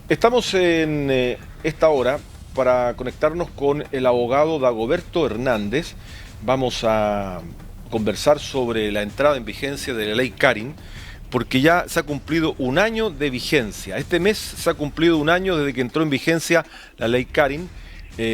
Estamos en esta hora para conectarnos con el abogado Dagoberto Hernández. Vamos a conversar sobre la entrada en vigencia de la ley Carin, porque ya se ha cumplido un año de vigencia. Este mes se ha cumplido un año desde que entró en vigencia la ley Carin,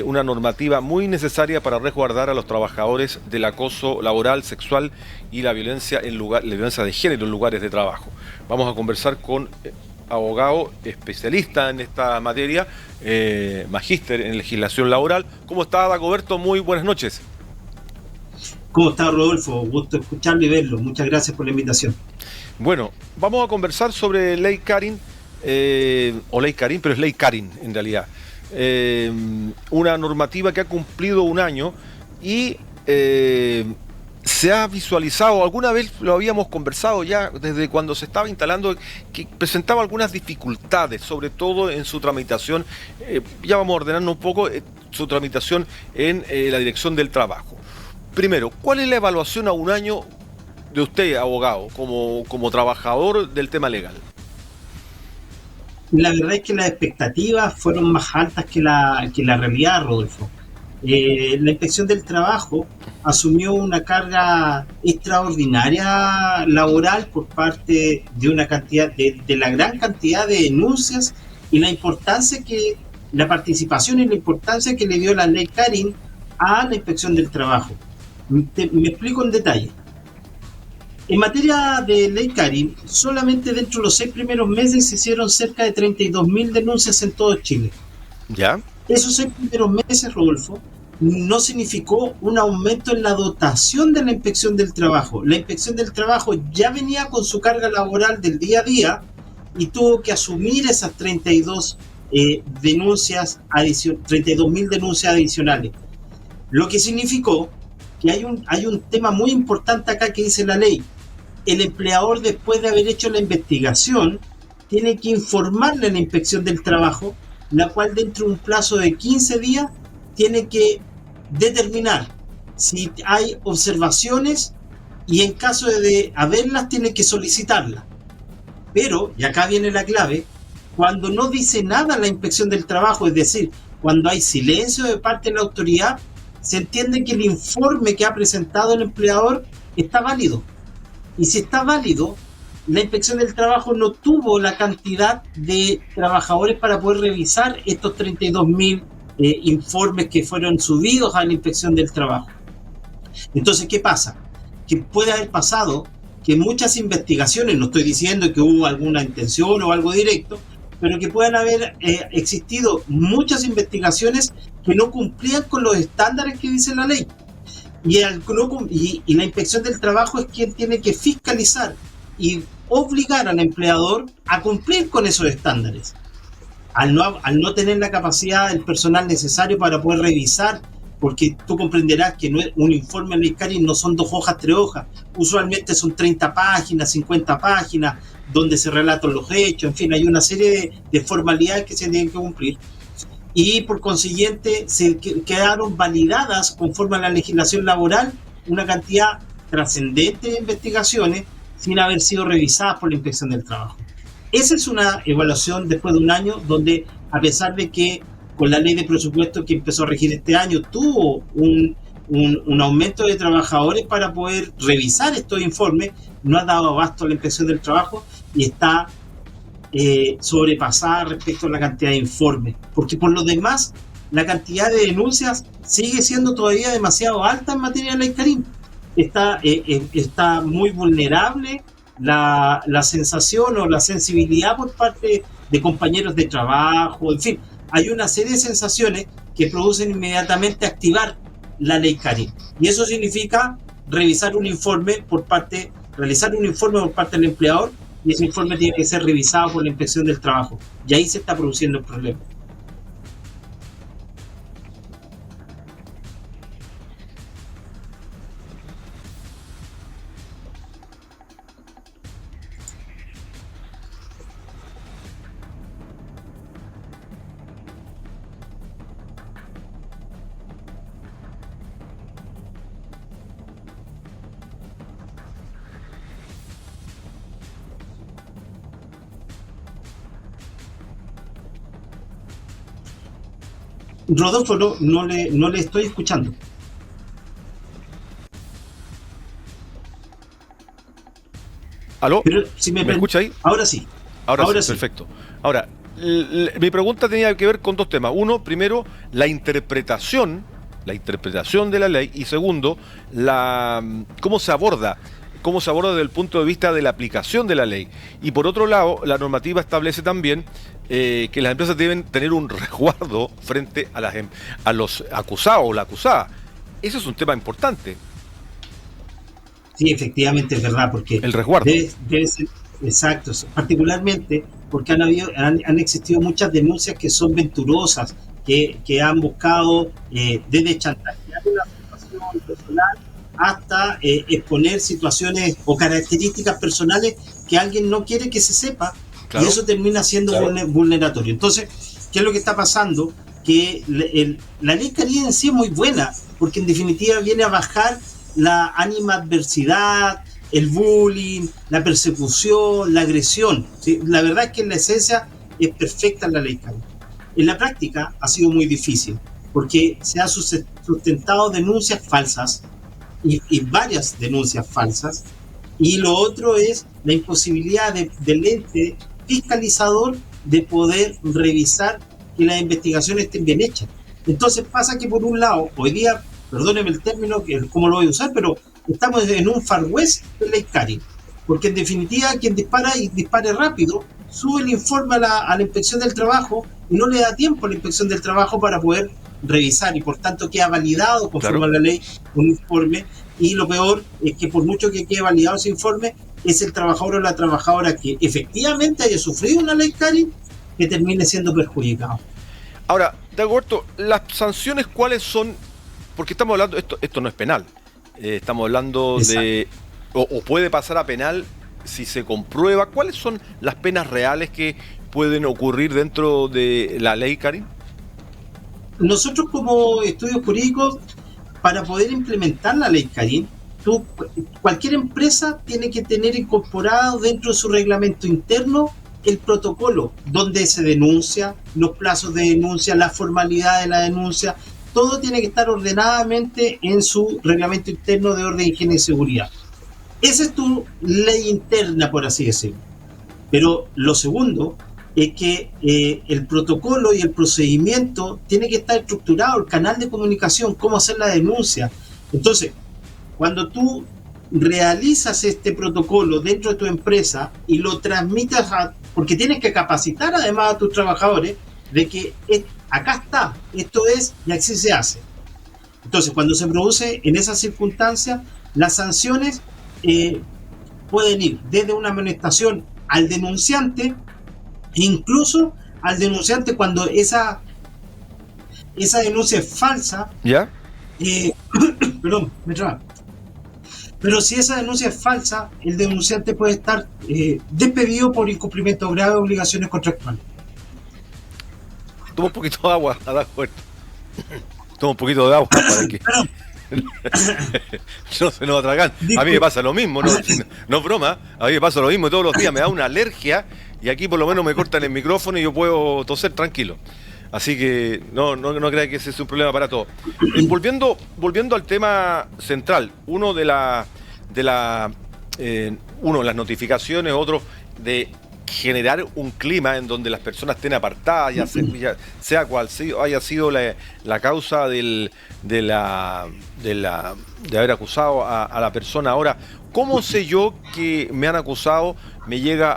una normativa muy necesaria para resguardar a los trabajadores del acoso laboral, sexual y la violencia de género en lugares de trabajo. Vamos a conversar con abogado especialista en esta materia, magíster en legislación laboral. ¿Cómo está, Dagoberto? Muy buenas noches. ¿Cómo está, Rodolfo? Gusto escucharlo y verlo. Muchas gracias por la invitación. Bueno, vamos a conversar sobre ley Carin, o ley Carin, pero es ley Carin en realidad. Una normativa que ha cumplido un año y se ha visualizado, alguna vez lo habíamos conversado ya desde cuando se estaba instalando, que presentaba algunas dificultades, sobre todo en su tramitación. Ya vamos a ordenarnos un poco su tramitación en la Dirección del Trabajo. Primero, ¿cuál es la evaluación a un año de usted, abogado, como trabajador del tema legal? La verdad es que las expectativas fueron más altas que la realidad, Rodolfo. La Inspección del Trabajo asumió una carga extraordinaria laboral por parte de una cantidad de la gran cantidad de denuncias y la participación y la importancia que le dio la ley Carin a la Inspección del Trabajo. Me explico en detalle. En materia de ley Carin, solamente dentro de los 6 primeros meses se hicieron cerca de 32.000 denuncias en todo Chile. ¿Ya? Esos 6 primeros meses, Rodolfo, no significó un aumento en la dotación de la Inspección del Trabajo. La Inspección del Trabajo ya venía con su carga laboral del día a día y tuvo que asumir esas 32.000 denuncias adicionales. Lo que significó que hay un tema muy importante acá que dice la ley. El empleador, después de haber hecho la investigación, tiene que informarle a la Inspección del Trabajo, la cual dentro de un plazo de 15 días tiene que determinar si hay observaciones y en caso de haberlas tiene que solicitarlas. Pero, y acá viene la clave, cuando no dice nada la Inspección del Trabajo, es decir, cuando hay silencio de parte de la autoridad, se entiende que el informe que ha presentado el empleador está válido. Y si está válido, la Inspección del Trabajo no tuvo la cantidad de trabajadores para poder revisar estos 32.000 informes que fueron subidos a la Inspección del Trabajo. Entonces, ¿qué pasa? Que puede haber pasado que muchas investigaciones, no estoy diciendo que hubo alguna intención o algo directo, pero que puedan haber existido muchas investigaciones que no cumplían con los estándares que dice la ley. Y la Inspección del Trabajo es quien tiene que fiscalizar y obligar al empleador a cumplir con esos estándares. Al no tener la capacidad del personal necesario para poder revisar, porque tú comprenderás que no es un informe en Carin, no son 2 hojas, 3 hojas, usualmente son 30 páginas, 50 páginas, donde se relatan los hechos, en fin, hay una serie de formalidades que se tienen que cumplir y por consiguiente se quedaron validadas conforme a la legislación laboral una cantidad trascendente de investigaciones sin haber sido revisadas por la Inspección del Trabajo. Esa es una evaluación después de un año donde, a pesar de que con la ley de presupuesto que empezó a regir este año, tuvo un aumento de trabajadores para poder revisar estos informes, no ha dado abasto a la Inspección del Trabajo y está sobrepasada respecto a la cantidad de informes, porque por lo demás la cantidad de denuncias sigue siendo todavía demasiado alta en materia de ley Carin. Está muy vulnerable la sensación o la sensibilidad por parte de compañeros de trabajo, en fin, hay una serie de sensaciones que producen inmediatamente activar la ley Carin. Y eso significa realizar un informe por parte del empleador, y ese informe tiene que ser revisado por la Inspección del Trabajo. Y ahí se está produciendo el problema. Rodolfo, no le estoy escuchando. ¿Aló? Pero si ¿Me escucha ahí? Ahora sí. Ahora sí, Sí. perfecto. Ahora, mi pregunta tenía que ver con dos temas. Uno, primero, la interpretación de la ley, y segundo, cómo se aborda desde el punto de vista de la aplicación de la ley. Y por otro lado, la normativa establece también que las empresas deben tener un resguardo frente a los acusados o la acusada. Ese es un tema importante, Sí, efectivamente es verdad, porque el resguardo. debe ser exacto, particularmente porque han existido muchas denuncias que son venturosas, que han buscado desde chantajear una situación personal hasta exponer situaciones o características personales que alguien no quiere que se sepa, Claro. y eso termina siendo vulneratorio. Entonces, ¿qué es lo que está pasando? Que la ley Carín en sí es muy buena, porque en definitiva viene a bajar la animadversidad, el bullying, la persecución, la agresión, ¿sí? La verdad es que en la esencia es perfecta la ley Carín. En la práctica ha sido muy difícil, porque se han sustentado denuncias falsas y varias denuncias falsas, y lo otro es la imposibilidad del ente fiscalizador de poder revisar que las investigaciones estén bien hechas. Entonces pasa que por un lado, hoy día, perdónenme el término, que cómo lo voy a usar, pero estamos en un Far West de ley Carín, porque en definitiva quien dispara y dispare rápido, sube el informe a la inspección del trabajo y no le da tiempo a la inspección del trabajo para poder revisar, y por tanto queda validado conforme a la ley un informe, y lo peor es que por mucho que quede validado ese informe, es el trabajador o la trabajadora que efectivamente haya sufrido una ley Carín que termine siendo perjudicado. Ahora, Dagoberto, las sanciones, ¿cuáles son? Porque estamos hablando, esto no es penal, estamos hablando de, o puede pasar a penal si se comprueba. ¿Cuáles son las penas reales que pueden ocurrir dentro de la ley, Carín? Nosotros como estudios jurídicos, para poder implementar la ley Carín, cualquier empresa tiene que tener incorporado dentro de su reglamento interno el protocolo donde se denuncia, los plazos de denuncia, la formalidad de la denuncia, todo tiene que estar ordenadamente en su reglamento interno de orden, higiene y seguridad. Esa es tu ley interna, por así decirlo. Pero lo segundo es que el protocolo y el procedimiento tiene que estar estructurado, el canal de comunicación, cómo hacer la denuncia. Entonces, cuando tú realizas este protocolo dentro de tu empresa y lo transmites porque tienes que capacitar además a tus trabajadores de que acá está, esto es y así se hace. Entonces, cuando se produce en esas circunstancias, las sanciones pueden ir desde una amonestación al denunciante, incluso al denunciante cuando esa denuncia es falsa. ¿Ya? Perdón, me traba. Pero si esa denuncia es falsa, el denunciante puede estar despedido por incumplimiento grave de obligaciones contractuales. Toma un poquito de agua, Dagoberto. Toma un poquito de agua para que no se nos atragan. A mí me pasa lo mismo, no es broma, a mí me pasa lo mismo todos los días, me da una alergia y aquí por lo menos me cortan el micrófono y yo puedo toser tranquilo. Así que no crea que ese es un problema para todos. Volviendo al tema central, uno de las notificaciones, otro de generar un clima en donde las personas estén apartadas, ya sea cual haya sido la causa de haber acusado a la persona. Ahora, ¿cómo sé yo que me han acusado? Me llega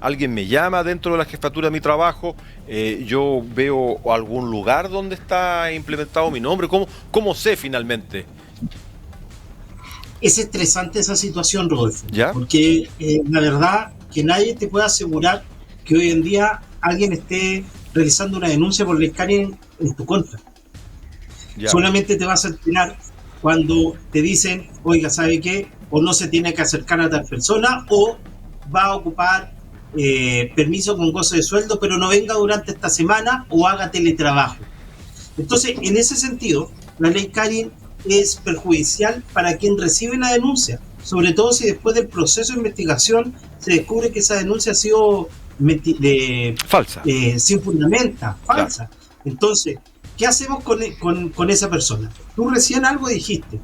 alguien me llama dentro de la jefatura de mi trabajo, yo veo algún lugar donde está implementado mi nombre. ¿Cómo sé finalmente? Es estresante esa situación, Rodolfo, ¿Ya? porque la verdad que nadie te puede asegurar que hoy en día alguien esté realizando una denuncia por ley Carín en tu contra. Ya. Solamente te vas a enterar cuando te dicen, oiga, ¿sabe qué? O no se tiene que acercar a tal persona, o va a ocupar permiso con goce de sueldo, pero no venga durante esta semana, o haga teletrabajo. Entonces, en ese sentido, la ley Carín es perjudicial para quien recibe la denuncia, sobre todo si después del proceso de investigación se descubre que esa denuncia ha sido falsa, sin fundamento, falsa. Claro. Entonces, ¿qué hacemos con esa persona? Tú recién algo dijiste.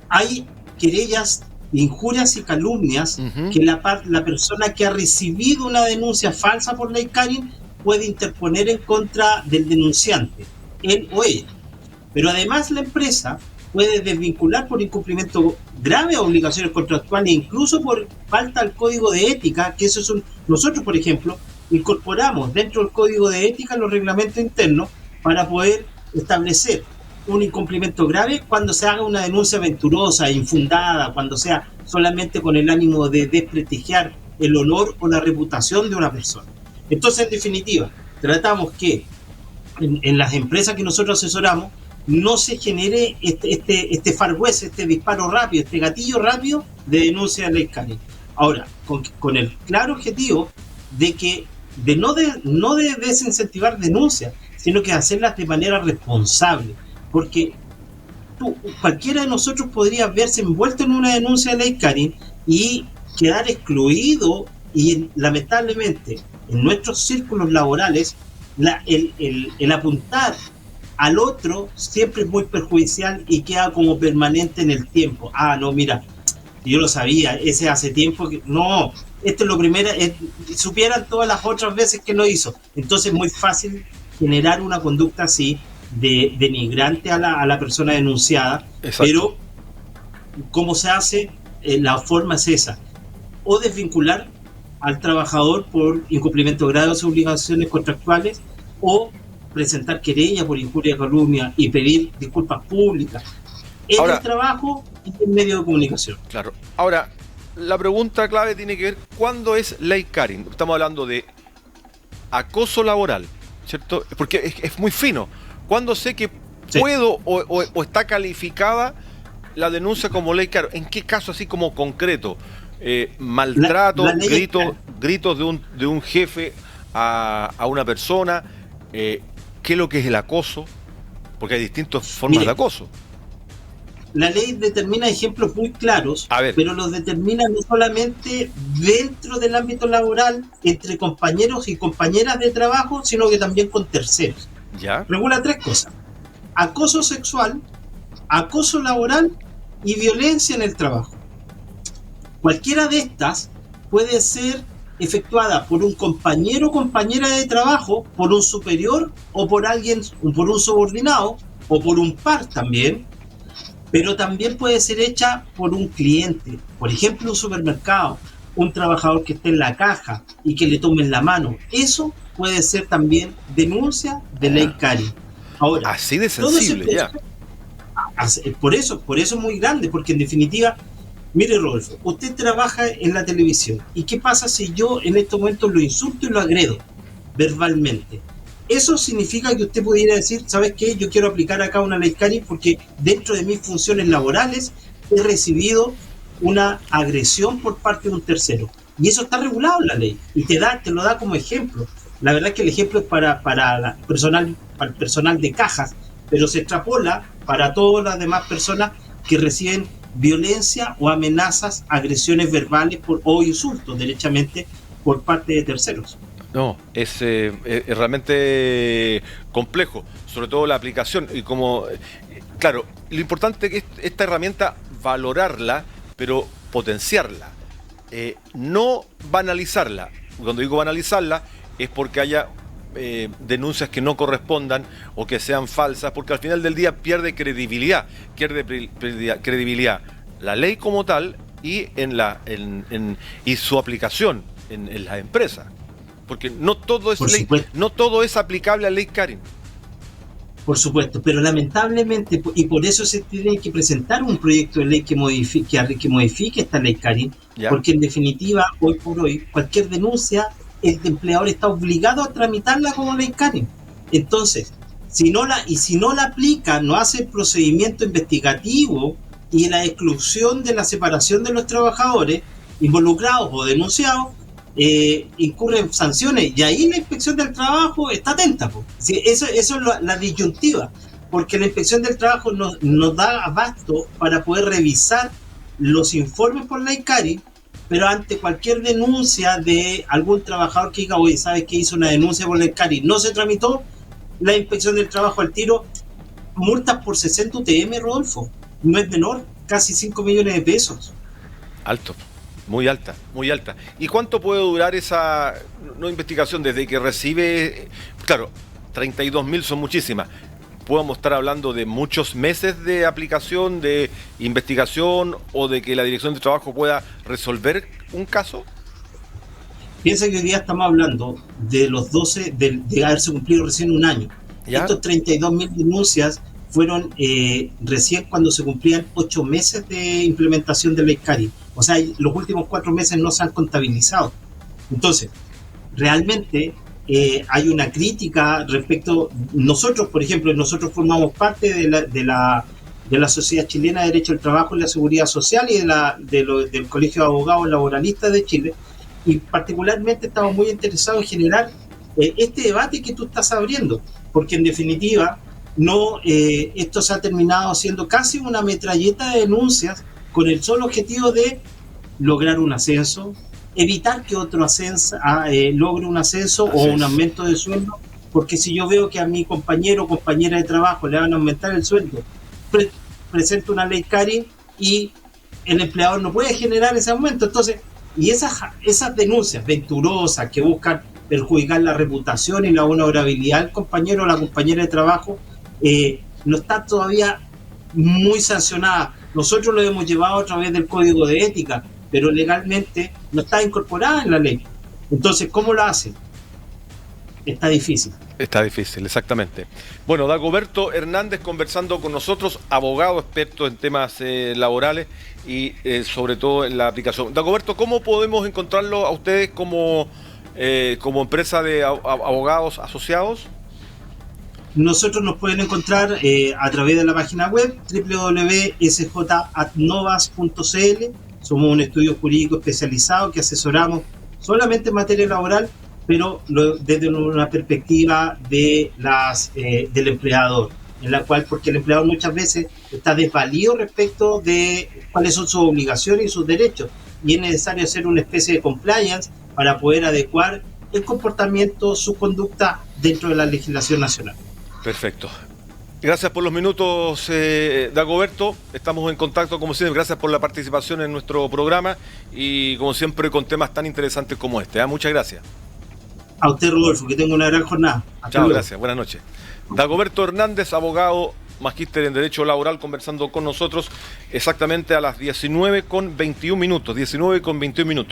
Hay querellas, injurias y calumnias que la persona que ha recibido una denuncia falsa por ley Karin puede interponer en contra del denunciante, él o ella. Pero además la empresa puede desvincular por incumplimiento grave a obligaciones contractuales, incluso por falta al código de ética, que eso es nosotros, por ejemplo, incorporamos dentro del código de ética los reglamentos internos para poder establecer un incumplimiento grave cuando se haga una denuncia aventurosa, infundada, cuando sea solamente con el ánimo de desprestigiar el honor o la reputación de una persona. Entonces, en definitiva, tratamos que en las empresas que nosotros asesoramos no se genere este Far West, este disparo rápido, este gatillo rápido de denuncia de ley Karin. Ahora, con el claro objetivo de no desincentivar denuncias, sino que hacerlas de manera responsable, porque cualquiera de nosotros podría verse envuelto en una denuncia de ley Karin y quedar excluido, y lamentablemente en nuestros círculos laborales el apuntar al otro siempre es muy perjudicial y queda como permanente en el tiempo. No, mira, yo lo sabía, ese hace tiempo que... No, esto es lo primero, supieran todas las otras veces que lo hizo. Entonces es muy fácil generar una conducta así, de denigrante a la persona denunciada. Exacto. Pero, ¿cómo se hace? La forma es esa. O desvincular al trabajador por incumplimiento grave de sus obligaciones contractuales, o presentar querella por injuria y calumnia y pedir disculpas públicas en el trabajo y en medio de comunicación. Claro. Ahora, la pregunta clave tiene que ver ¿cuándo es ley Karin? Estamos hablando de acoso laboral, ¿cierto? Porque es muy fino. ¿Cuándo sé que puedo o está calificada la denuncia como ley Karin? ¿En qué caso así como concreto? Maltrato, gritos de un jefe a una persona. ¿Qué es lo que es el acoso? Porque hay distintas formas de acoso. La ley determina ejemplos muy claros, pero los determina no solamente dentro del ámbito laboral, entre compañeros y compañeras de trabajo, sino que también con terceros. ¿Ya? Regula 3 cosas: acoso sexual, acoso laboral y violencia en el trabajo. Cualquiera de estas puede ser efectuada por un compañero o compañera de trabajo, por un superior o por un subordinado o por un par también, pero también puede ser hecha por un cliente, por ejemplo un supermercado, un trabajador que esté en la caja y que le tomen la mano. Eso puede ser también denuncia de ley Karin. Ahora, así de sensible, ya. Por eso es muy grande, porque en definitiva, mire, Rodolfo, usted trabaja en la televisión. ¿Y qué pasa si yo en estos momentos lo insulto y lo agredo verbalmente? Eso significa que usted pudiera decir, ¿sabes qué? Yo quiero aplicar acá una ley Karin porque dentro de mis funciones laborales he recibido una agresión por parte de un tercero. Y eso está regulado en la ley. Y te lo da como ejemplo. La verdad es que el ejemplo es para el personal de cajas, pero se extrapola para todas las demás personas que reciben violencia o amenazas, agresiones verbales o insultos derechamente por parte de terceros. No, es realmente complejo, sobre todo la aplicación. Y como, claro, lo importante es esta herramienta valorarla, pero potenciarla, no banalizarla. Cuando digo banalizarla es porque haya denuncias que no correspondan o que sean falsas, porque al final del día pierde credibilidad la ley como tal y y su aplicación en las empresas, porque no todo es ley, no todo es aplicable a ley Karin. Por supuesto, pero lamentablemente, y por eso se tiene que presentar un proyecto de ley que modifique esta ley Karin, porque en definitiva, hoy por hoy, cualquier denuncia, el empleador está obligado a tramitarla como ley Karin. Entonces, si no la aplica, no hace el procedimiento investigativo y la exclusión de la separación de los trabajadores involucrados o denunciados, incurren sanciones, y ahí la inspección del trabajo está atenta. Sí, eso es la disyuntiva, porque la inspección del trabajo nos da abasto para poder revisar los informes por ley Karin, pero ante cualquier denuncia de algún trabajador que diga, oye, ¿sabes qué? Hizo una denuncia por ley Karin, no se tramitó, la inspección del trabajo al tiro, multas por 60 UTM, Rodolfo, no es menor, casi 5 millones de pesos. Alto, muy alta, muy alta. ¿Y cuánto puede durar esa no investigación desde que recibe? Claro, 32.000 son muchísimas. ¿Podemos estar hablando de muchos meses de aplicación, de investigación o de que la Dirección de Trabajo pueda resolver un caso? Piensa que hoy día estamos hablando de los 12, de haberse cumplido recién un año. ¿Ya? Estos 32.000 denuncias fueron recién cuando se cumplían 8 meses de implementación de la ley Karin. O sea, los últimos 4 meses no se han contabilizado. Entonces, realmente hay una crítica respecto. Nosotros, por ejemplo, nosotros formamos parte de la Sociedad Chilena de Derecho al Trabajo y la Seguridad Social y del Colegio de Abogados Laboralistas de Chile, y particularmente estamos muy interesados en generar este debate que tú estás abriendo, porque en definitiva esto se ha terminado siendo casi una metralleta de denuncias con el solo objetivo de lograr un ascenso, evitar que otro logre un ascenso o un aumento de sueldo, porque si yo veo que a mi compañero o compañera de trabajo le van a aumentar el sueldo, presento una ley Karin y el empleador no puede generar ese aumento. Entonces, y esas denuncias venturosas que buscan perjudicar la reputación y la honorabilidad del compañero o la compañera de trabajo no está todavía muy sancionada. Nosotros lo hemos llevado a través del Código de Ética, pero legalmente no está incorporada en la ley. Entonces, ¿cómo lo hacen? Está difícil. Está difícil, exactamente. Bueno, Dagoberto Hernández conversando con nosotros, abogado experto en temas laborales y sobre todo en la aplicación. Dagoberto, ¿cómo podemos encontrarlo a ustedes como empresa de abogados asociados? Nosotros nos pueden encontrar a través de la página web www.sjadnovas.cl. Somos un estudio jurídico especializado que asesoramos solamente en materia laboral, pero desde una perspectiva del empleador, en la cual, porque el empleador muchas veces está desvalido respecto de cuáles son sus obligaciones y sus derechos, y es necesario hacer una especie de compliance para poder adecuar el comportamiento, su conducta dentro de la legislación nacional. Perfecto. Gracias por los minutos, Dagoberto. Estamos en contacto como siempre. Gracias por la participación en nuestro programa y como siempre con temas tan interesantes como este. Muchas gracias. A usted, Rodolfo, que tenga una gran jornada. Chao, gracias. Buenas noches. Dagoberto Hernández, abogado, magíster en Derecho Laboral, conversando con nosotros exactamente a las 19:21 minutos. 19:21 minutos.